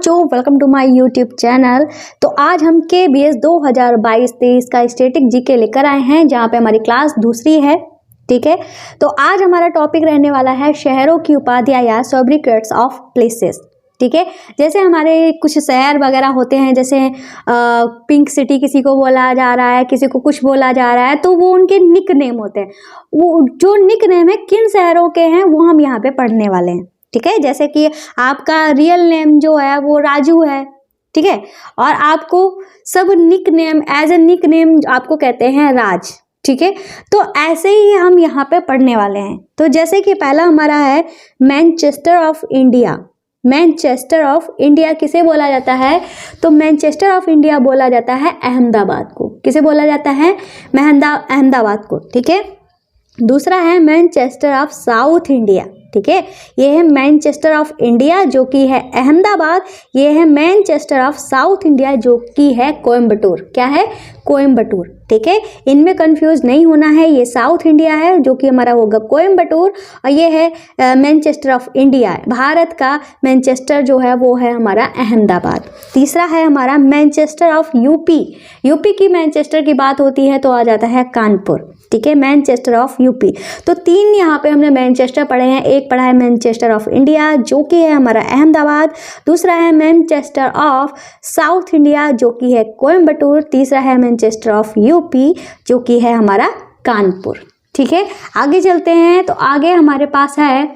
बच्चों, welcome to my YouTube channel. तो आज हम KBS 2022-23 का स्टैटिक जीके लेकर आए हैं, जहाँ पे हमारी क्लास दूसरी है। ठीक है, तो आज हमारा टॉपिक रहने वाला है शहरों की उपाधियाँ या सोब्रिकेट्स ऑफ प्लेसेस। ठीक है, जैसे हमारे कुछ शहर वगैरह होते हैं, जैसे पिंक सिटी किसी को बोला जा रहा है, किसी को कुछ बोला जा रहा है, तो वो उनके निक नेम होते हैं। वो जो निक नेम है किन शहरों के हैं वो हम यहाँ पे पढ़ने वाले हैं। ठीक है, जैसे कि आपका रियल नेम जो है वो राजू है। ठीक है, और आपको सब nickname as a nickname आपको कहते हैं राज। ठीक है, तो ऐसे ही हम यहाँ पे पढ़ने वाले हैं। तो जैसे कि पहला हमारा है Manchester of India. Manchester of India किसे बोला जाता है? तो मैनचेस्टर ऑफ इंडिया बोला जाता है अहमदाबाद को। किसे बोला जाता है? अहमदाबाद को। ठीक है, दूसरा है मैनचेस्टर ऑफ साउथ इंडिया। ठीक है, ये है मैनचेस्टर ऑफ इंडिया जो कि है अहमदाबाद। ये है मैनचेस्टर ऑफ साउथ इंडिया जो कि है कोयम्बटूर। क्या है? कोयम्बटूर। ठीक है, इनमें कंफ्यूज नहीं होना है। ये साउथ इंडिया है जो कि हमारा होगा कोयम्बटूर, और ये है मैनचेस्टर ऑफ इंडिया। भारत का मैनचेस्टर जो है वो है हमारा अहमदाबाद। तीसरा है हमारा मैनचेस्टर ऑफ यूपी। यूपी की मैनचेस्टर की बात होती है तो आ जाता है कानपुर। ठीक है, मैनचेस्टर ऑफ यूपी। तो तीन यहाँ पे हमने मैनचेस्टर पढ़े हैं। एक पढ़ा है मैनचेस्टर ऑफ इंडिया जो कि है हमारा अहमदाबाद, दूसरा है मैनचेस्टर ऑफ साउथ इंडिया जो कि है कोयम्बटूर, तीसरा है मैनचेस्टर ऑफ यूपी जो कि है हमारा कानपुर। ठीक है, आगे चलते हैं। तो आगे हमारे पास है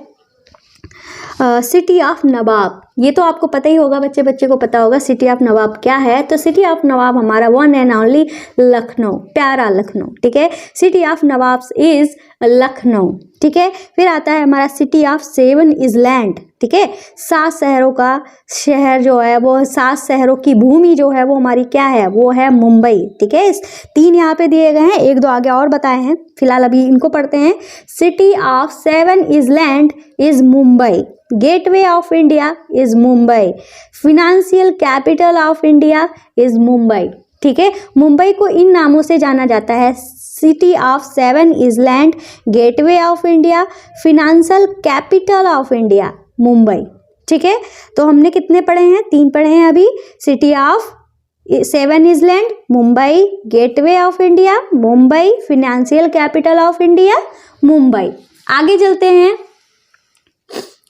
सिटी ऑफ नवाब। ये तो आपको पता ही होगा, बच्चे को पता होगा सिटी ऑफ नवाब क्या है। तो सिटी ऑफ नवाब हमारा वन एंड ओनली लखनऊ, प्यारा लखनऊ। ठीक है, city of Nawab is Lucknow. ठीक है, फिर आता है हमारा सिटी ऑफ सेवन इजलैंड। ठीक है, 7 शहरों का शहर जो है वो 7 शहरों की भूमि जो है वो हमारी क्या है? वो है मुंबई। ठीक है, 3 यहाँ पे दिए गए हैं, 1-2 आगे और बताए हैं, फिलहाल अभी इनको पढ़ते हैं। City of seven island is Mumbai. Gateway of India is Mumbai. Financial capital of India is Mumbai. ठीक है, मुंबई को इन नामों से जाना जाता है: city of seven island, gateway of India, financial capital of India, Mumbai. ठीक है, तो हमने कितने पढ़े हैं? 3 पढ़े हैं अभी। City of seven islands Mumbai, gateway of India Mumbai, financial capital of India Mumbai. आगे चलते हैं।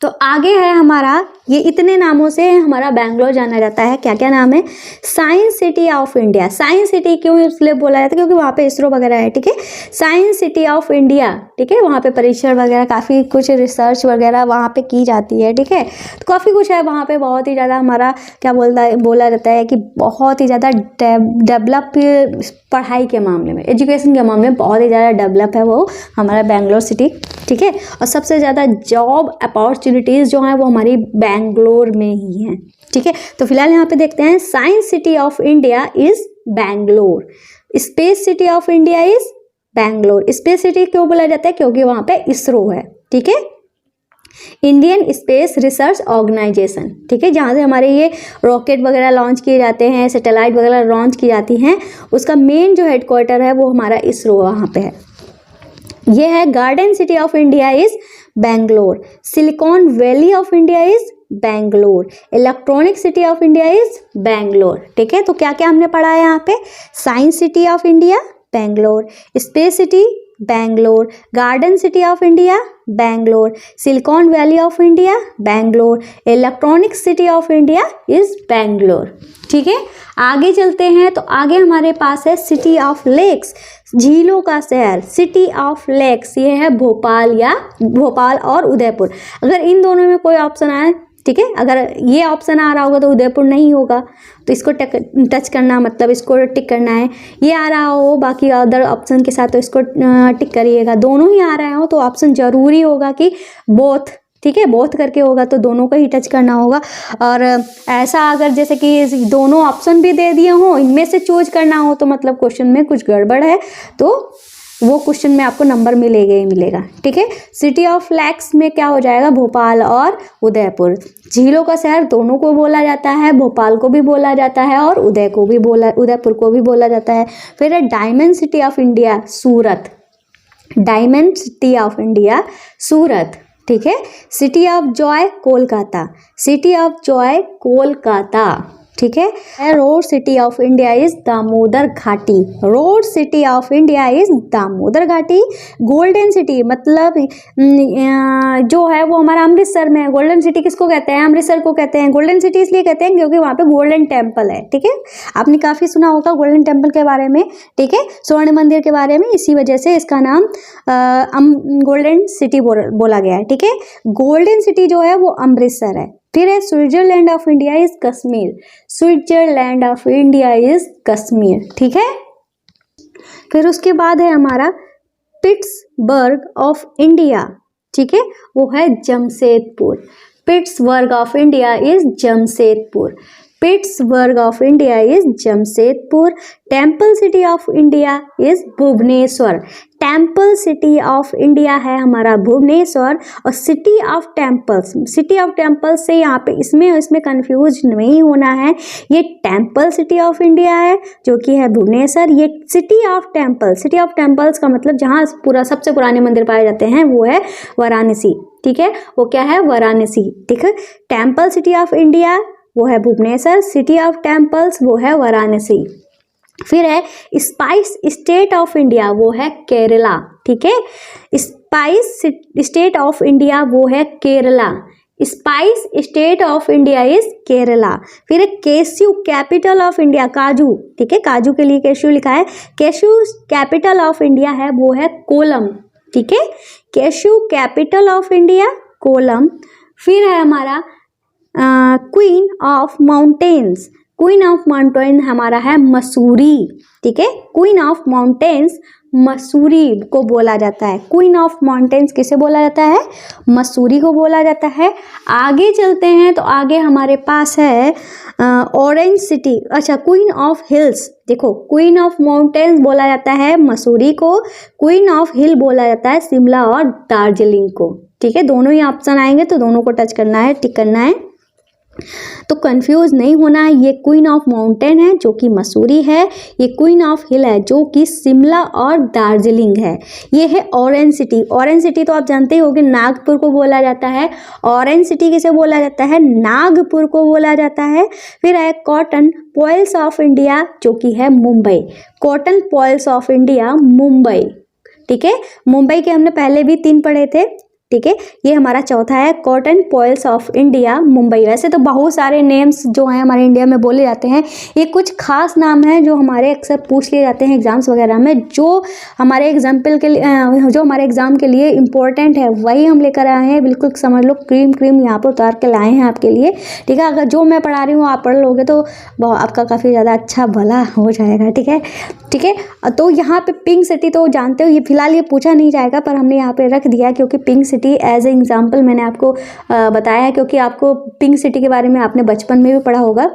तो आगे है हमारा, ये इतने नामों से हमारा बैंगलोर जाना जाता है। क्या क्या नाम है? Science city of India. Science city क्यों इसलिए बोला जाता है? क्योंकि वहाँ पे इसरो वगैरह है। ठीक है, साइंस सिटी ऑफ इंडिया। ठीक है, वहाँ पे परिसर वगैरह काफ़ी कुछ रिसर्च वगैरह वहाँ पे की जाती है। ठीक है, तो काफ़ी कुछ है वहाँ पे, बहुत ही ज़्यादा हमारा क्या बोला जाता है कि बहुत ही ज़्यादा डेवलप पढ़ाई के मामले में, एजुकेशन के मामले में बहुत ही ज़्यादा डेवलप है वो हमारा बेंगलोर सिटी। ठीक है, और सबसे ज़्यादा जॉब अपॉर्चुनिटीज़ जो हैं वो हमारी बेंगलोर में ही हैं। ठीक है, तो फिलहाल यहाँ पे देखते हैं science city of India is Bangalore. Space city of India is Bangalore. Space city क्यों बोला जाता है? क्योंकि वहाँ पे इसरो है। ठीक है, इंडियन स्पेस रिसर्च ऑर्गेनाइजेशन। ठीक है, जहाँ से हमारे ये रॉकेट वगैरह लॉन्च किए जाते हैं, सैटेलाइट वगैरह लॉन्च की जाती हैं, उसका मेन जो हेडक्वार्टर है वो हमारा इसरो वहाँ पे है। ये है garden city of India is Bangalore. Silicon valley of India is Bangalore. Electronic city of India is Bangalore. ठीक है, तो क्या क्या हमने पढ़ा है यहाँ पे? Science city of India Bangalore, space city Bangalore, garden city of India Bangalore, silicon valley of India Bangalore, electronic city of India is Bangalore. ठीक है, आगे चलते हैं। तो आगे हमारे पास है सिटी ऑफ लेक्स, झीलों का शहर। सिटी ऑफ लेक्स ये है भोपाल और उदयपुर। अगर इन दोनों में कोई ऑप्शन आए, ठीक है, अगर ये ऑप्शन आ रहा होगा तो उदयपुर नहीं होगा, तो इसको टच करना, मतलब इसको टिक करना है। ये आ रहा हो बाकी अदर ऑप्शन के साथ तो इसको टिक करिएगा। दोनों ही आ रहे हो तो ऑप्शन जरूरी होगा कि बोथ। ठीक है, बोथ करके होगा तो दोनों को ही टच करना होगा। और ऐसा अगर जैसे कि दोनों ऑप्शन भी दे दिए हों, इनमें से चूज करना हो, तो मतलब क्वेश्चन में कुछ गड़बड़ है, तो वो क्वेश्चन में आपको नंबर मिलेगा ही मिलेगा। ठीक है, सिटी ऑफ लेक्स में क्या हो जाएगा? भोपाल और उदयपुर। झीलों का शहर दोनों को बोला जाता है, भोपाल को भी बोला जाता है और उदयपुर को भी बोला जाता है। फिर है diamond city of India Surat. Diamond city of India Surat. ठीक है। City of joy Kolkata, city of joy Kolkata, ठीक है। Ruhr city of India is Damodar घाटी, Ruhr city of India is Damodar घाटी। गोल्डन सिटी मतलब जो है वो हमारा अमृतसर में है। गोल्डन सिटी किसको कहते हैं? अमृतसर को कहते हैं। गोल्डन सिटी इसलिए कहते हैं क्योंकि वहाँ पे गोल्डन टेम्पल है, ठीक है। आपने काफी सुना होगा गोल्डन टेम्पल के बारे में, ठीक है, स्वर्ण मंदिर के बारे में, इसी वजह से इसका नाम गोल्डन सिटी बोला गया है, ठीक है। गोल्डन सिटी जो है वो अमृतसर है। फिर है Switzerland of India is Kashmir, Switzerland of India is Kashmir, ठीक है। फिर उसके बाद है हमारा पिट्सबर्ग ऑफ इंडिया, ठीक है, वो है Jamshedpur. Pittsburgh of India is Jamshedpur, Pittsburgh of India is Jamshedpur. Temple city of India is Bhubaneswar, temple city of India है हमारा भुवनेश्वर। और city of temples, city of temples से यहाँ पे इसमें कंफ्यूज नहीं होना है, ये टेम्पल सिटी ऑफ इंडिया है जो कि है भुवनेश्वर। ये city of temple, city of temples का मतलब जहाँ पूरा सबसे पुराने मंदिर पाए जाते हैं वो है वाराणसी, ठीक है, वो क्या है? वाराणसी, ठीक है। टेम्पल सिटी ऑफ इंडिया वो है भुवनेश्वर, सिटी ऑफ टेम्पल्स वो है वाराणसी। फिर है स्पाइस स्टेट ऑफ इंडिया, वो है केरला, ठीक है। स्पाइस स्टेट ऑफ इंडिया वो है Kerala, spice state of India is Kerala. फिर केश्यू कैपिटल ऑफ इंडिया, काजू, ठीक है, काजू के लिए केश्यू लिखा है। केश्यू कैपिटल ऑफ इंडिया है वो है कोलम, ठीक है, cashew capital of India Kollam. फिर है हमारा queen of mountains, queen of mountain हमारा है मसूरी, ठीक है, क्वीन ऑफ माउंटेन्स मसूरी को बोला जाता है। क्वीन ऑफ माउंटेन्स किसे बोला जाता है? मसूरी को बोला जाता है। आगे चलते हैं तो आगे हमारे पास है ऑरेंज सिटी, अच्छा क्वीन ऑफ हिल्स, देखो क्वीन ऑफ माउंटेन्स बोला जाता है मसूरी को, क्वीन ऑफ हिल बोला जाता है शिमला और दार्जिलिंग को, ठीक है। दोनों ही ऑप्शन आएंगे तो दोनों को टच करना है, टिक करना है, तो कंफ्यूज नहीं होना है। ये क्वीन ऑफ माउंटेन है जो कि मसूरी है, ये क्वीन ऑफ हिल है जो कि शिमला और दार्जिलिंग है। ये है ऑरेंज सिटी, ऑरेंज सिटी तो आप जानते ही होंगे नागपुर को बोला जाता है। ऑरेंज सिटी किसे बोला जाता है? नागपुर को बोला जाता है। फिर है कॉटन पॉइल्स ऑफ इंडिया जो कि है Mumbai, cottonopolis of India Mumbai, ठीक है। मुंबई के हमने पहले भी 3 पढ़े थे, ठीक है। ये हमारा चौथा है कॉटन पॉइल्स ऑफ इंडिया मुंबई। वैसे तो बहुत सारे नेम्स जो हैं हमारे इंडिया में बोले जाते हैं, ये कुछ खास नाम हैं जो हमारे अक्सर पूछ लिए जाते हैं एग्जाम्स वगैरह में, जो हमारे एग्जाम्पल के लिए जो हमारे एग्जाम के लिए इम्पोर्टेंट है वही हम लेकर आए हैं। बिल्कुल समझ लो क्रीम यहाँ पर उतार के लाए हैं आपके लिए, ठीक है। अगर जो मैं पढ़ा रही हूँ आप पढ़ लोगे तो आपका काफ़ी ज़्यादा अच्छा भला हो जाएगा, ठीक है, ठीक है। तो यहाँ पे पिंक सिटी तो जानते हो, ये फिलहाल ये पूछा नहीं जाएगा पर हमने यहाँ पे रख दिया क्योंकि pink city as a example मैंने आपको बताया है, क्योंकि आपको पिंक सिटी के बारे में आपने बचपन में भी पढ़ा होगा,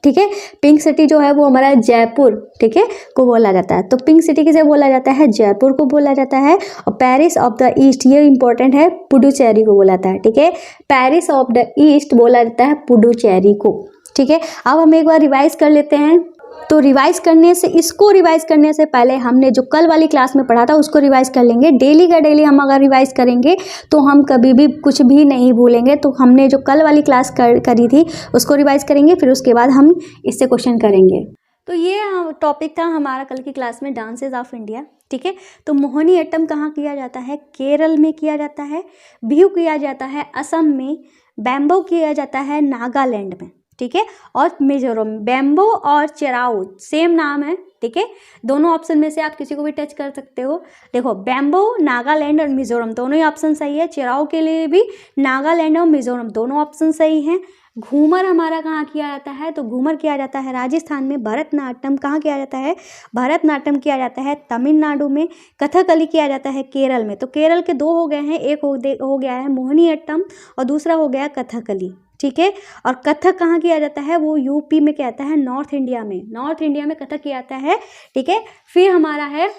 ठीक है। पिंक सिटी जो है वो हमारा जयपुर, ठीक है, को बोला जाता है। तो पिंक सिटी किसे बोला जाता है? जयपुर को बोला जाता है। और पेरिस ऑफ द ईस्ट, ये इंपॉर्टेंट है, पुडुचेरी को बोला जाता है, ठीक है। पेरिस ऑफ द ईस्ट बोला जाता है पुडुचेरी को, ठीक है। अब हम एक बार रिवाइज कर लेते हैं। तो रिवाइज करने से, इसको रिवाइज करने से पहले हमने जो कल वाली क्लास में पढ़ा था उसको रिवाइज कर लेंगे। डेली का डेली हम अगर रिवाइज करेंगे तो हम कभी भी कुछ भी नहीं भूलेंगे। तो हमने जो कल वाली क्लास करी थी उसको रिवाइज करेंगे, फिर उसके बाद हम इससे क्वेश्चन करेंगे। तो ये टॉपिक था हमारा कल की क्लास में, डांसेस ऑफ इंडिया, ठीक है। तो मोहिनीअट्टम कहाँ किया जाता है? केरल में किया जाता है। बिहू किया जाता है असम में। बैम्बो किया जाता है नागालैंड में, ठीक है। और मिजोरम। बैम्बो और चेराऊ सेम नाम है, ठीक है। दोनों ऑप्शन में से आप किसी को भी टच कर सकते हो। देखो बैम्बो, नागालैंड और मिजोरम दोनों ही ऑप्शन सही है। चेराऊ के लिए भी नागालैंड और मिजोरम दोनों ऑप्शन सही हैं। घूमर हमारा कहाँ किया जाता है? तो घूमर किया जाता है राजस्थान में। भरतनाट्यम कहाँ किया जाता है? भरतनाट्यम किया जाता है तमिलनाडु में। कथकली किया जाता है केरल में। तो केरल के 2 हो गए हैं, एक हो गया है मोहिनीअट्टम और दूसरा हो गया कथकली, ठीक है। और कथक कहाँ किया जाता है? वो यूपी में किया जाता है, नॉर्थ इंडिया में। नॉर्थ इंडिया में कथक किया जाता है, ठीक है। फिर हमारा है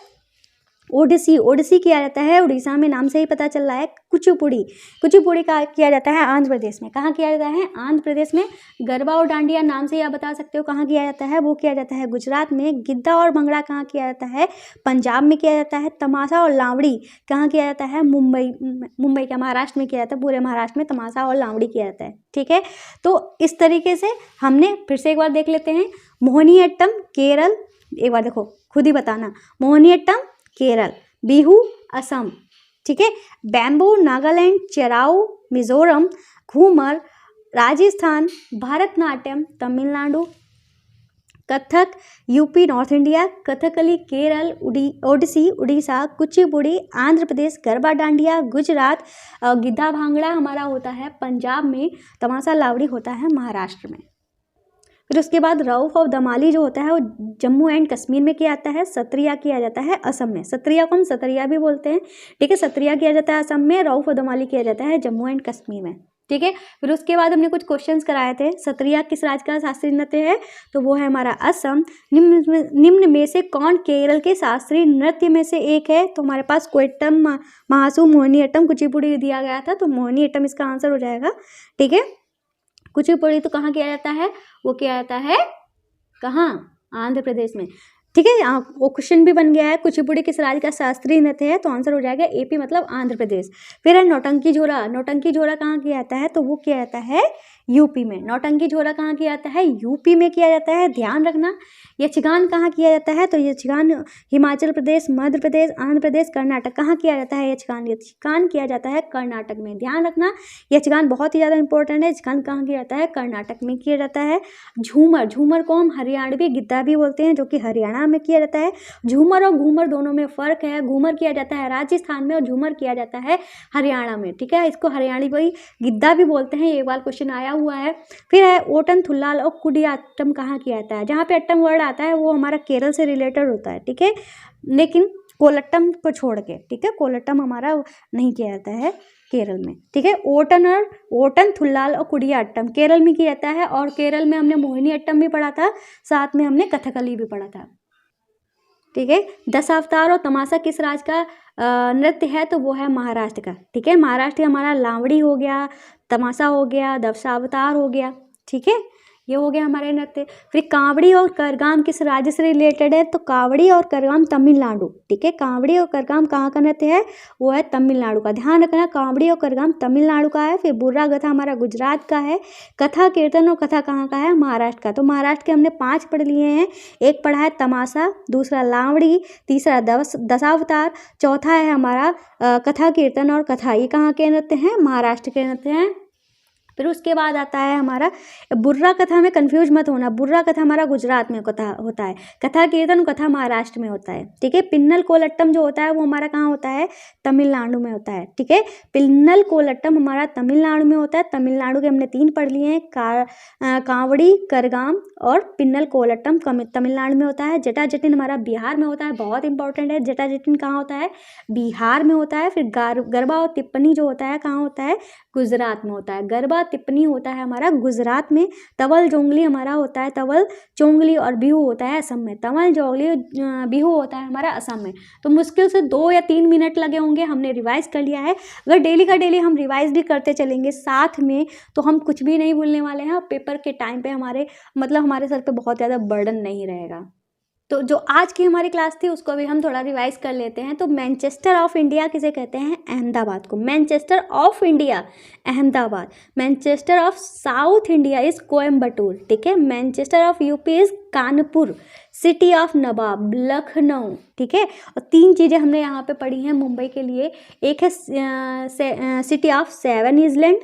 ओडिसी, ओडिसी किया जाता है उड़ीसा में, नाम से ही पता चल रहा है। कुचिपुड़ी, कुचिपुड़ी का किया जाता है आंध्र प्रदेश में। कहाँ किया जाता है? आंध्र प्रदेश में। गरबा और डांडिया नाम से ही आप बता सकते हो कहाँ किया जाता है, वो किया जाता है गुजरात में। गिद्दा और भंगड़ा कहाँ किया जाता है? पंजाब में किया जाता है। तमाशा और लावड़ी कहाँ किया जाता है? मुंबई, मुंबई का महाराष्ट्र में किया जाता है। पूरे महाराष्ट्र में तमाशा और लावड़ी किया जाता है, ठीक है। तो इस तरीके से हमने फिर से एक बार देख लेते हैं। मोहिनीअट्टम केरल, एक बार देखो खुद ही बताना। मोहिनीअट्टम केरल, बिहू असम, ठीक है। Bamboo Nagaland, Cheraw Mizoram, Ghoomar Rajasthan, Bharatanatyam Tamil Nadu, Kathak UP north India, Kathakali Kerala, Odissi Orissa, Kuchipudi Andhra Pradesh, garba dandiya Gujarat, Giddha bhangra हमारा होता है पंजाब में, तमाशा लावड़ी होता है महाराष्ट्र में। फिर उसके बाद रऊफ ऑफ दमाली जो होता है वो जम्मू एंड कश्मीर में किया जाता है। सत्रिया किया जाता है असम में। सत्रिया को हम सत्रिया भी बोलते हैं, ठीक है। सत्रिया किया जाता है असम में, रऊफ ऑफ दमाली किया जाता है जम्मू एंड कश्मीर में, ठीक है। फिर उसके बाद हमने कुछ क्वेश्चंस कराए थे। सत्रिया किस राज्य का शास्त्रीय नृत्य है? तो वो है हमारा असम। निम्न में से कौन केरल के शास्त्रीय नृत्य में से एक है? तो हमारे पास कोयट्टम, महासू, मोहिनीअट्टम, कुचिपुड़ी दिया गया था, तो मोहिनीअट्टम इसका आंसर हो जाएगा, ठीक है। कुचिपुड़ी तो कहाँ किया जाता है? वो किया जाता है कहाँ? आंध्र प्रदेश में, ठीक है। वो क्वेश्चन भी बन गया है। कुचिपुड़ी किस राज्य का शास्त्रीय नृत्य है? तो आंसर हो जाएगा एपी मतलब आंध्र प्रदेश। फिर है नौटंकी झोरा। नौटंकी झोरा कहाँ किया जाता है? तो वो किया जाता है यूपी में। नौटंकी झोरा कहाँ किया जाता है? यूपी में किया जाता है, ध्यान रखना। यक्षगान कहाँ किया जाता है? तो यक्षगान हिमाचल प्रदेश, मध्य प्रदेश, आंध्र प्रदेश, कर्नाटक। कहाँ किया जाता है यक्षगान? यक्षगान किया जाता है कर्नाटक में, ध्यान रखना। यक्षगान बहुत ही ज़्यादा इंपॉर्टेंट है। यक्षगान कहाँ किया जाता है? कर्नाटक में किया जाता है। झूमर, झूमर को हम हरियाणवी गिद्धा भी बोलते हैं, जो कि हरियाणा में किया जाता है। झूमर और घूमर दोनों में फ़र्क है। घूमर किया जाता है राजस्थान में और झूमर किया जाता है हरियाणा में, ठीक है। इसको हरियाणवी गिद्धा भी बोलते हैं, एक बार क्वेश्चन आया हुआ है। फिर है ओटन थुल्लाल और कुडियाट्टम कहाँ किया जाता है? जहाँ पे अट्टम वर्ड आता है वो हमारा केरल से रिलेटेड होता है, ठीक है, लेकिन कोलट्टम को छोड़ के, ठीक है। कोलट्टम हमारा नहीं किया जाता है केरल में, ठीक है। ओटन थुल्लाल और कुडियाट्टम केरल में किया जाता है, और केरल में हमने मोहिनीअट्टम भी पढ़ा था, साथ में हमने कथकली भी पढ़ा था, ठीक है। दशावतार और तमाशा किस राज्य का नृत्य है? तो वो है महाराष्ट्र का, ठीक है। महाराष्ट्र हमारा लावड़ी हो गया, तमाशा हो गया, दशावतार हो गया, ठीक है। ये हो गया हमारे नृत्य। फिर कांवड़ी और करगाम किस राज्य से रिलेटेड है? तो कांवड़ी और करगाम तमिलनाडु, ठीक है। कांवड़ी और करगाम कहाँ का नृत्य है? वो है तमिलनाडु का, ध्यान रखना। कांवड़ी और करगाम तमिलनाडु का है। फिर बुर्रा गथा हमारा गुजरात का है। कथा कीर्तन और कथा कहाँ का है? महाराष्ट्र का। तो महाराष्ट्र के हमने 5 पढ़ लिए हैं। एक पढ़ा है तमाशा, दूसरा लावड़ी, तीसरा दशावतार, चौथा है हमारा कथा कीर्तन और कथा। ये कहाँ के नृत्य हैं? महाराष्ट्र के नृत्य हैं। फिर उसके बाद आता है हमारा बुर्रा कथा में कंफ्यूज मत होना। बुर्रा कथा हमारा गुजरात में कथा होता है, कथा कीर्तन कथा महाराष्ट्र में होता है, ठीक है। पिन्नल कोलट्टम जो होता है वो हमारा कहाँ होता है? तमिलनाडु में होता है, ठीक है। पिन्नल कोलट्टम हमारा तमिलनाडु में होता है। तमिलनाडु के हमने 3 पढ़ लिए हैं, कांवड़ी, करगाम और पिन्नल कोलट्टम तमिलनाडु में होता है। जटा जटिन हमारा बिहार में होता है, बहुत इंपॉर्टेंट है। जटा जटिन कहाँ होता है? बिहार में होता है। फिर गरबा और टिप्पणी जो होता है कहाँ होता है? गुजरात में होता है। गरबा टिप्पणी होता है हमारा गुजरात में। तवल जोंगली हमारा होता है, तवल चोंगली और बिहू होता है असम में। तवल जोंगली बिहू होता है हमारा असम में। तो मुश्किल से 2 या 3 मिनट लगे होंगे, हमने रिवाइज कर लिया है। अगर डेली का डेली हम रिवाइज भी करते चलेंगे साथ में तो हम कुछ भी नहीं भूलने वाले हैं। पेपर के टाइम पे हमारे सर पे बहुत ज़्यादा बर्डन नहीं रहेगा। तो जो आज की हमारी क्लास थी उसको भी हम थोड़ा रिवाइज कर लेते हैं। तो मैनचेस्टर ऑफ इंडिया किसे कहते हैं? अहमदाबाद को। Manchester of India Ahmedabad. Manchester of south India is Coimbatore, ठीक है। Manchester of UP is Kanpur. City of nawab Lucknow, ठीक है। और 3 चीज़ें हमने यहाँ पे पढ़ी हैं मुंबई के लिए। एक है सिटी ऑफ 7 आइलैंड,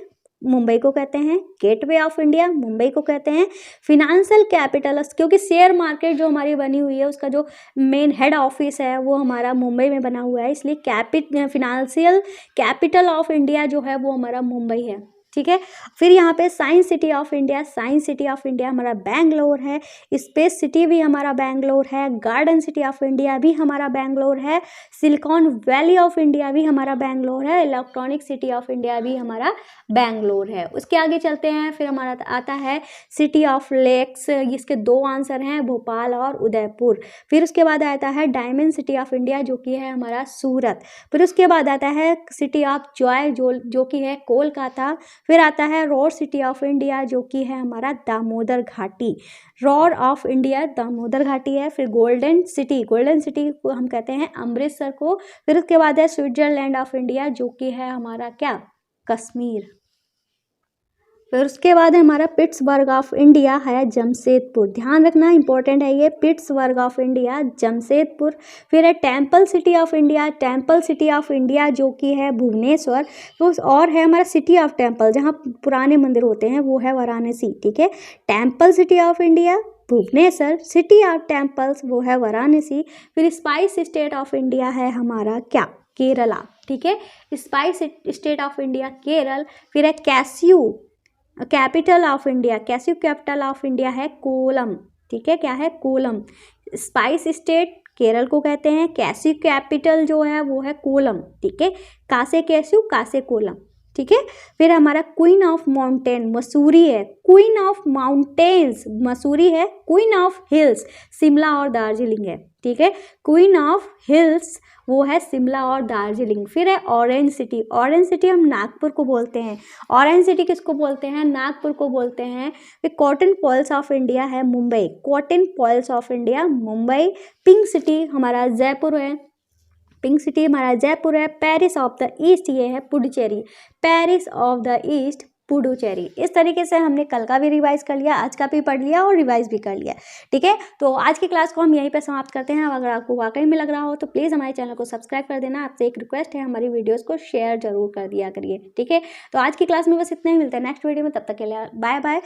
मुंबई को कहते हैं। गेटवे ऑफ इंडिया, मुंबई को कहते हैं। फिनेंशियल कैपिटल, क्योंकि शेयर मार्केट जो हमारी बनी हुई है उसका जो मेन हेड ऑफिस है वो हमारा मुंबई में बना हुआ है, इसलिए फिनेंशियल कैपिटल ऑफ इंडिया जो है वो हमारा मुंबई है, ठीक है। फिर यहाँ पे science city of India, science city of India हमारा बेंगलोर है। स्पेस सिटी भी हमारा बेंगलोर है। गार्डन सिटी ऑफ इंडिया भी हमारा बेंगलोर है। सिलिकॉन वैली ऑफ इंडिया भी हमारा बेंगलोर है। इलेक्ट्रॉनिक सिटी ऑफ इंडिया भी हमारा बेंगलोर है। उसके आगे चलते हैं, फिर हमारा आता है सिटी ऑफ लेक्स, इसके 2 आंसर हैं, भोपाल और उदयपुर। फिर उसके बाद आता है डायमंड सिटी ऑफ इंडिया जो कि है हमारा सूरत। फिर उसके बाद आता है सिटी ऑफ जॉय जो कि है कोलकाता। फिर आता है रोर सिटी ऑफ इंडिया जो कि है हमारा दामोदर घाटी। रोर ऑफ इंडिया दामोदर घाटी है। फिर गोल्डन सिटी को हम कहते हैं अमृतसर को। फिर उसके बाद है स्विट्जरलैंड ऑफ इंडिया जो कि है हमारा क्या, कश्मीर। फिर उसके बाद है हमारा पिट्सबर्ग ऑफ इंडिया है जमशेदपुर। ध्यान रखना इंपॉर्टेंट है ये, पिट्सबर्ग ऑफ इंडिया जमशेदपुर। फिर है टेम्पल सिटी ऑफ इंडिया जो कि है भुवनेश्वर। तो और है हमारा सिटी ऑफ टेम्पल, जहाँ पुराने मंदिर होते हैं, वो है वाराणसी। ठीक है, temple city of India Bhubaneswar, city of temples वो है वाराणसी। फिर स्पाइस स्टेट ऑफ इंडिया है हमारा क्या, केरला। ठीक है, spice state of India Kerala. फिर है कैसियो कैपिटल ऑफ इंडिया है कोलम। ठीक है, क्या है, कोलम। स्पाइस स्टेट केरल को कहते हैं, कैसियो कैपिटल जो है वो है कोलम। ठीक है, कासे कैसियो कासे कोलम। ठीक है, फिर हमारा क्वीन ऑफ माउंटेन मसूरी है, क्वीन ऑफ माउंटेन्स मसूरी है। क्वीन ऑफ हिल्स शिमला और दार्जिलिंग है। ठीक है, क्वीन ऑफ हिल्स वो है शिमला और दार्जिलिंग। फिर है ऑरेंज सिटी हम नागपुर को बोलते हैं। ऑरेंज सिटी किसको बोलते हैं, नागपुर को बोलते हैं। फिर कॉटन पॉल्स ऑफ इंडिया है Mumbai, cottonopolis of India Mumbai. Pink city हमारा जयपुर है, पेरिस ऑफ द ईस्ट ये है Puducherry, Paris of the east Puducherry. इस तरीके से हमने कल का भी रिवाइज कर लिया, आज का भी पढ़ लिया और रिवाइज भी कर लिया। ठीक है, तो आज की क्लास को हम यहीं पे समाप्त करते हैं। अगर आपको वाकई में लग रहा हो तो प्लीज़ हमारे चैनल को सब्सक्राइब कर देना। आपसे एक रिक्वेस्ट है, हमारी वीडियोस को शेयर जरूर कर दिया करिए। ठीक है, तो आज की क्लास में बस इतना ही, मिलते हैं नेक्स्ट वीडियो में, तब तक के लिए बाय बाय।